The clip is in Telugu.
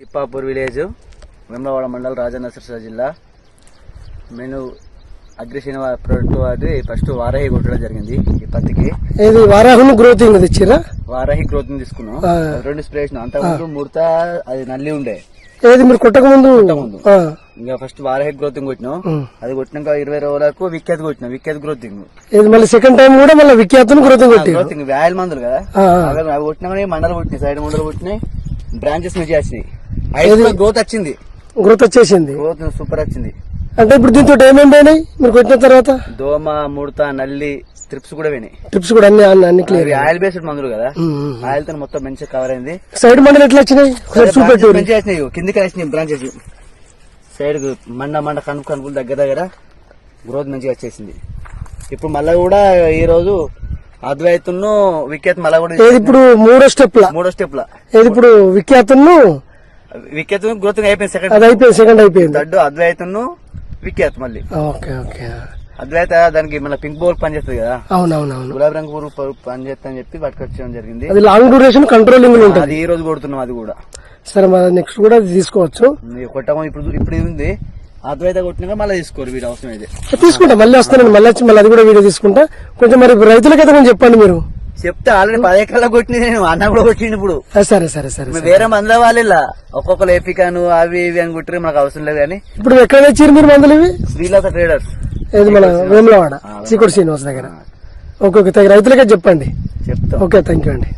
తిప్పాపూర్ విలేజ్ వేములవాడ మండల్ రాజన్న సిరిసిల్ల జిల్లా. నేను అగ్రిషన్ ప్రోడక్ట్ వాడి ఫస్ట్ వారాహి కొట్టడం జరిగింది. ఈ పత్తికి ఇది వారాహి గ్రోతింగ్ తెచ్చిరా? వారాహి గ్రోతింగ్ తీసుకున్నాం. 2 స్ప్రే వేసినాం. అంతకుముందు ముడత అది నల్లి ఉండే. ఏది మీరు కొట్టక ముందు? ఇంకా ఫస్ట్ వారాహి గ్రోతింగ్ కొట్టినాం. అది కొట్టినాక 20 రోజులకు విఖ్యాతి కొట్టినాం. విఖ్యాతి గ్రోతింగ్ మళ్ళీ సెకండ్ టైం కూడా మళ్ళీ విఖ్యాతను గ్రోతింగ్ కొట్టి గ్రోతింగ్ వ్యాయల్ మందులు కదా అవి కొట్టినా మండలు కొట్టినాయి. సైడ్ మండలు కొట్టినాయి. బ్రాంచెస్ నుంచి వచ్చినాయి. 5 గ్రోత్ వచ్చింది. గ్రోత్ వచ్చేసింది. గ్రోత్ సూపర్ వచ్చింది. అంటే ఇప్పుడు దీంతో ఏమేమి పోయినాయి మీరు కొట్టిన తర్వాత? దోమ, ముడత, నల్లి, ట్రిప్స్ కూడా పోయినాయి. ట్రిప్స్ కూడా అన్ని క్లియర్. ఆయిల్ బేస్డ్ మందులు కదా, ఆయిల్ తో మొత్తం మంచిగా కవర్ అయింది. సైడ్ మండలు ఎట్లా వచ్చినాయి? మంచిగా వచ్చినాయి. కిందికి వచ్చినాయి బ్రాంచెస్. సైడ్ మండ కనుపుల దగ్గర గ్రోత్ మంచిగా వచ్చేసింది. ఇప్పుడు మళ్ళా కూడా ఈ రోజు అద్వైతును విఖ్యాత్ మళ్ళా కూడా ఇప్పుడు మూడో స్టెప్ లా ఇప్పుడు విఖ్యాతను గ్రోతింగ్ అయిపోయింది. సెకండ్ అయిపోయింది. దడ్డు అద్వైతును విఖ్యాత్ మళ్ళీ అద్వైత దానికి మన పింక్ బోల్ పనిచేస్తుంది కదా. అవునవునవును. గులాబీ రంగు పురుగు పనిచేస్తా అని చెప్పి పట్టుకొచ్చడం జరిగింది. అది లాంగ్ డ్యూరేషన్ కంట్రోలింగ్ ఉంటుంది. అది ఈ రోజు కొడుతున్నాం. అది కూడా సరే నెక్స్ట్ కూడా తీసుకోవచ్చు. కొట్టడం ఇప్పుడు ఉంది. అద్వైత కొట్టినాక మళ్ళీ తీసుకోరు వీడు అవసరం అయితే తీసుకుంటా. మళ్ళీ వస్తాను. మళ్ళీ అది కూడా వీడియో తీసుకుంటా. కొంచెం మరి రైతులకైతే కొంచెం చెప్పండి. మీరు చెప్తే ఆల్రెడీ 10 ఎకరాల కొట్టిన నేను అన్న కూడా కొట్టింది. ఇప్పుడు సరే వేరే మందుల వాళ్ళ ఒక్కొక్కరు ఏపికాను అవి ఇవి అని కొట్టిరు. మనకు అవసరం లేదు. కానీ ఇప్పుడు ఎక్కడ తెచ్చారు మీరు మందులు? ఇవి శ్రీలత ట్రేడర్స్, ఏది మన వేములవాడ చీకోటి శ్రీనివాస్ దగ్గర. ఓకే రైతులకే చెప్పండి. చెప్తా. ఓకే, థ్యాంక్ యూ అండి.